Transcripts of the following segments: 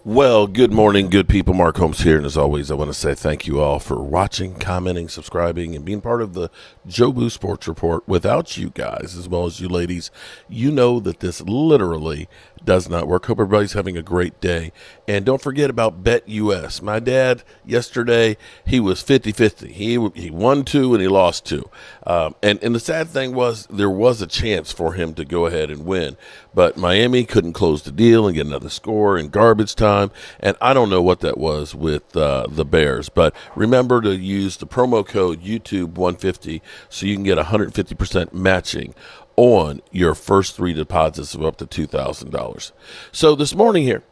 Well, good morning, good people. Mark Holmes here, and as always, I want to say thank you all for watching, commenting, subscribing, and being part of the Jobu Sports Report. Without you guys, as well as you ladies, you know that this literally does not work. Hope everybody's having a great day. And don't forget about BetUS. My dad, yesterday, he was 50-50. He won 2 and he lost 2. And the sad thing was there was a chance for him to go ahead and win. But Miami couldn't close the deal and get another score in garbage time. And I don't know what that was with the Bears. But remember to use the promo code YouTube150 so you can get 150% matching on your first 3 deposits of up to $2,000. So this morning here,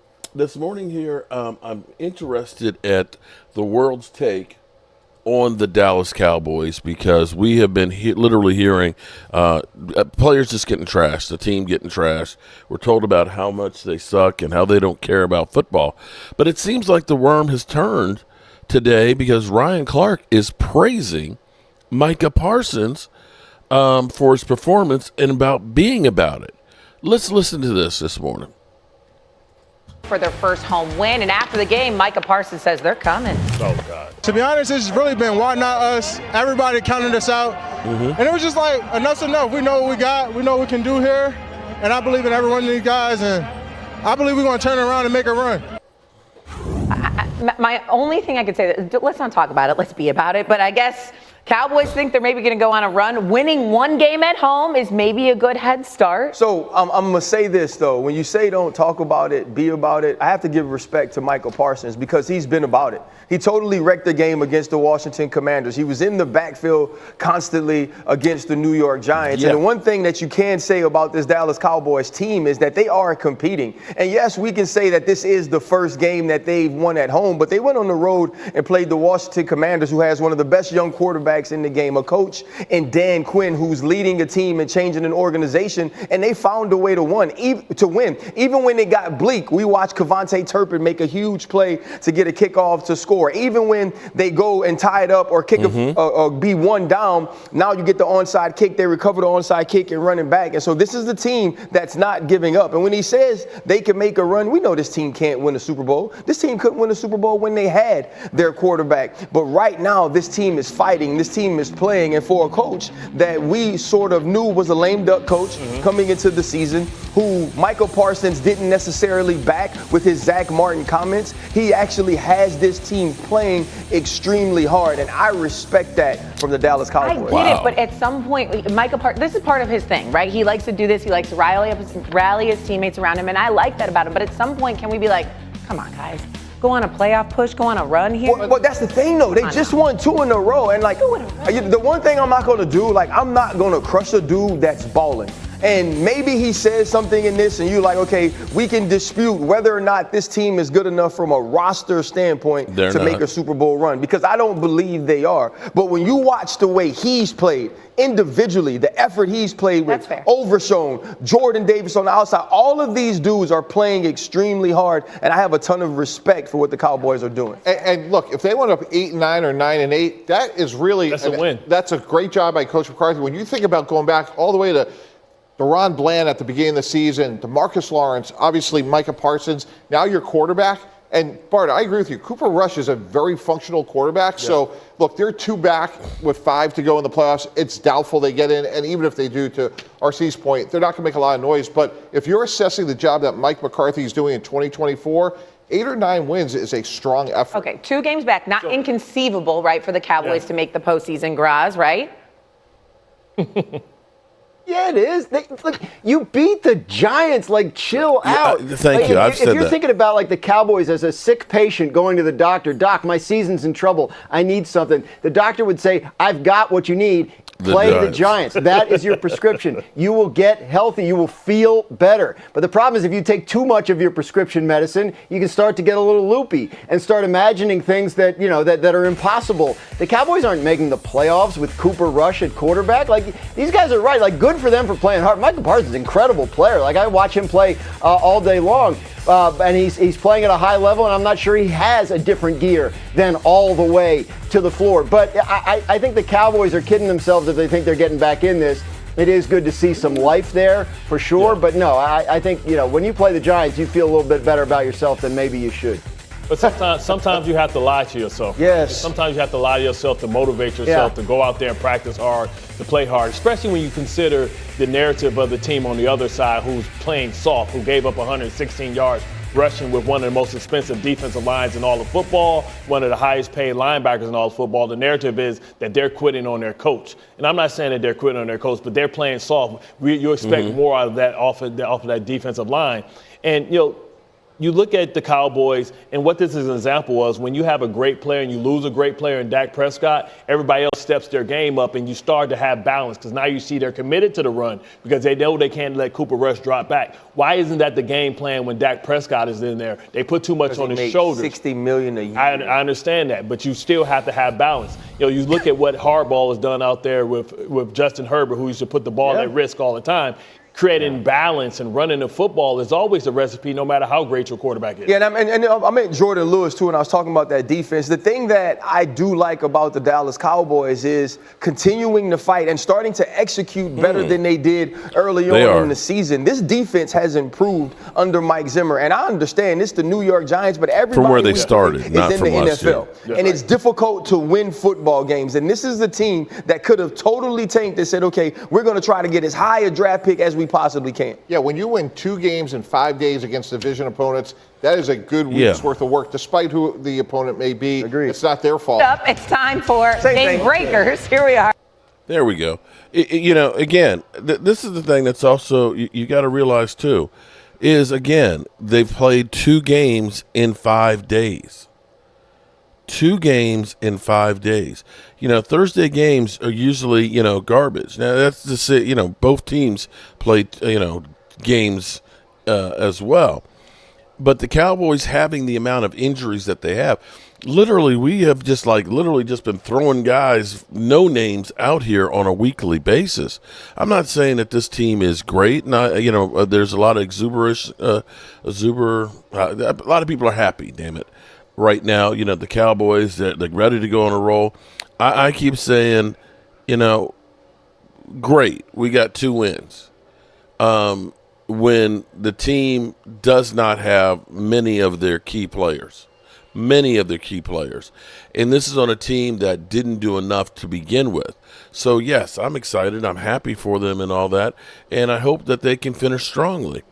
I'm interested at the world's take on the Dallas Cowboys because we have been literally hearing players just getting trashed, the team getting trashed. We're told about how much they suck and how they don't care about football. But it seems like the worm has turned today because Ryan Clark is praising Micah Parsons for his performance and about being about it. Let's listen to this morning. For their first home win, and after the game, Micah Parsons says they're coming. Oh, God. To be honest, it's really been why not us. Everybody counted us out. And it was just like, enough's enough. We know what we got. We know what we can do here. And I believe in every one of these guys. And I believe we're going to turn around and make a run. My only thing I could say, let's not talk about it. Let's be about it. But I guess Cowboys think they're maybe going to go on a run. Winning one game at home is maybe a good head start. So I'm going to say this, though. When you say don't talk about it, be about it, I have to give respect to Micah Parsons because he's been about it. He totally wrecked the game against the Washington Commanders. He was in the backfield constantly against the New York Giants. Yeah. And the one thing that you can say about this Dallas Cowboys team is that they are competing. And yes, we can say that this is the first game that they've won at home, but they went on the road and played the Washington Commanders, who has one of the best young quarterbacks in the game, a coach in Dan Quinn, who's leading a team and changing an organization, and they found a way to win. Even when it got bleak, we watched Kevontae Turpin make a huge play to get a kickoff to score. Even when they go and tie it up or kick or be one down, now you get the onside kick. They recover the onside kick and run it back. And so this is the team that's not giving up. And when he says they can make a run, we know this team can't win a Super Bowl. This team couldn't win a Super Bowl when they had their quarterback. But right now, this team is fighting. This team is playing. And for a coach that we sort of knew was a lame duck coach coming into the season, who Micah Parsons didn't necessarily back with his Zach Martin comments, he actually has this team playing extremely hard. And I respect that from the Dallas Cowboys. I get it, but at some point, Micah Parsons, this is part of his thing, right? He likes to do this. He likes to rally his teammates around him. And I like that about him. But at some point, can we be like, come on, guys, go on a playoff push, go on a run here? Well, that's the thing, though. They just won 2 in a row. And, like, the one thing I'm not going to do, like, I'm not going to crush a dude that's balling. And maybe he says something in this and you're like, okay, we can dispute whether or not this team is good enough from a roster standpoint to make a Super Bowl run, because I don't believe they are. But when you watch the way he's played individually, the effort he's played with, Overshown, Jordan Davis on the outside, all of these dudes are playing extremely hard, and I have a ton of respect for what the Cowboys are doing. And look, if they went up 8-9 or 9-8, that is really a win. That's a great job by Coach McCarthy. When you think about going back all the way to Deron Bland at the beginning of the season, DeMarcus Lawrence, obviously Micah Parsons, now your quarterback. And Bart, I agree with you. Cooper Rush is a very functional quarterback. Yeah. So, look, they're 2 back with 5 to go in the playoffs. It's doubtful they get in. And even if they do, to RC's point, they're not going to make a lot of noise. But if you're assessing the job that Mike McCarthy is doing in 2024, 8 or 9 wins is a strong effort. Okay, 2 games back. Not inconceivable, right, for the Cowboys to make the postseason, Graz, right? Yeah, it is. Look, you beat the Giants. Like, chill out. Thank you. If you're thinking about, like, the Cowboys as a sick patient going to the doctor, Doc, my season's in trouble. I need something. The doctor would say, I've got what you need. Play the Giants. That is your prescription. You will get healthy. You will feel better. But the problem is if you take too much of your prescription medicine, you can start to get a little loopy and start imagining things that, you know, that are impossible. The Cowboys aren't making the playoffs with Cooper Rush at quarterback. Like, these guys are right. Like, good for them for playing hard. Micah Parsons is an incredible player. Like, I watch him play all day long. And he's playing at a high level, and I'm not sure he has a different gear than all the way to the floor. But I think the Cowboys are kidding themselves if they think they're getting back in this. It is good to see some life there for sure. Yeah. But no, I think, when you play the Giants, you feel a little bit better about yourself than maybe you should. But sometimes you have to lie to yourself. Yes. Sometimes you have to lie to yourself to motivate yourself to go out there and practice hard, to play hard, especially when you consider the narrative of the team on the other side who's playing soft, who gave up 116 yards rushing with one of the most expensive defensive lines in all of football, one of the highest paid linebackers in all of football. The narrative is that they're quitting on their coach. And I'm not saying that they're quitting on their coach, but they're playing soft. You expect more out of that off of that defensive line. And, you look at the Cowboys, and what this is an example of, when you have a great player and you lose a great player in Dak Prescott, everybody else steps their game up and you start to have balance because now you see they're committed to the run because they know they can't let Cooper Rush drop back. Why isn't that the game plan when Dak Prescott is in there? They put too much on his shoulders. $60 million a year. I understand that, but you still have to have balance. You look at what Harbaugh has done out there with Justin Herbert, who used to put the ball at risk all the time. Creating balance and running the football is always a recipe, no matter how great your quarterback is. Yeah, and I met Jordan Lewis, too, and I was talking about that defense. The thing that I do like about the Dallas Cowboys is continuing to fight and starting to execute better than they did early on in the season. This defense has improved under Mike Zimmer, and I understand it's the New York Giants, but everybody from where they started, not is in from the last NFL. year. And it's difficult to win football games, and this is the team that could have totally tanked and said, okay, we're going to try to get as high a draft pick as we possibly can. Yeah, when you win 2 games in 5 days against division opponents, that is a good week's worth of work, despite who the opponent may be. Agreed. It's not their fault. It's time for Game Breakers. Here we are. There we go. Again, this is the thing that's also you got to realize too, is again they've played 2 games in 5 days. 2 games in 5 days. Thursday games are usually, garbage. Now, that's to say, both teams played, games as well. But the Cowboys having the amount of injuries that they have, literally, we have just been throwing guys, no names out here on a weekly basis. I'm not saying that this team is great. And there's a lot of a lot of people are happy, damn it. Right now, the Cowboys, they're ready to go on a roll. I keep saying, great, we got 2 wins. When the team does not have many of their key players. And this is on a team that didn't do enough to begin with. So, yes, I'm excited. I'm happy for them and all that. And I hope that they can finish strongly.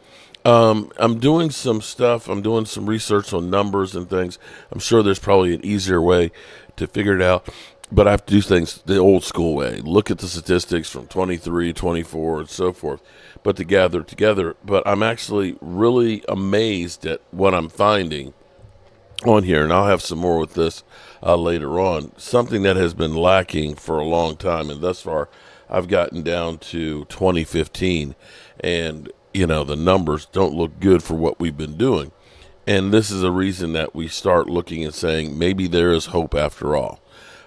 I'm doing some stuff. I'm doing some research on numbers and things. I'm sure there's probably an easier way to figure it out. But I have to do things the old school way. Look at the statistics from 23, 24, and so forth. But to gather together. But I'm actually really amazed at what I'm finding on here. And I'll have some more with this later on. Something that has been lacking for a long time. And thus far, I've gotten down to 2015. And the numbers don't look good for what we've been doing. And this is a reason that we start looking and saying maybe there is hope after all.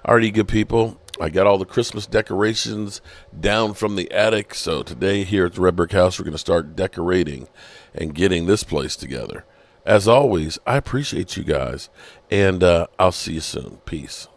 Alrighty, good people. I got all the Christmas decorations down from the attic. So today here at the Red Brick House, we're going to start decorating and getting this place together. As always, I appreciate you guys. And I'll see you soon. Peace.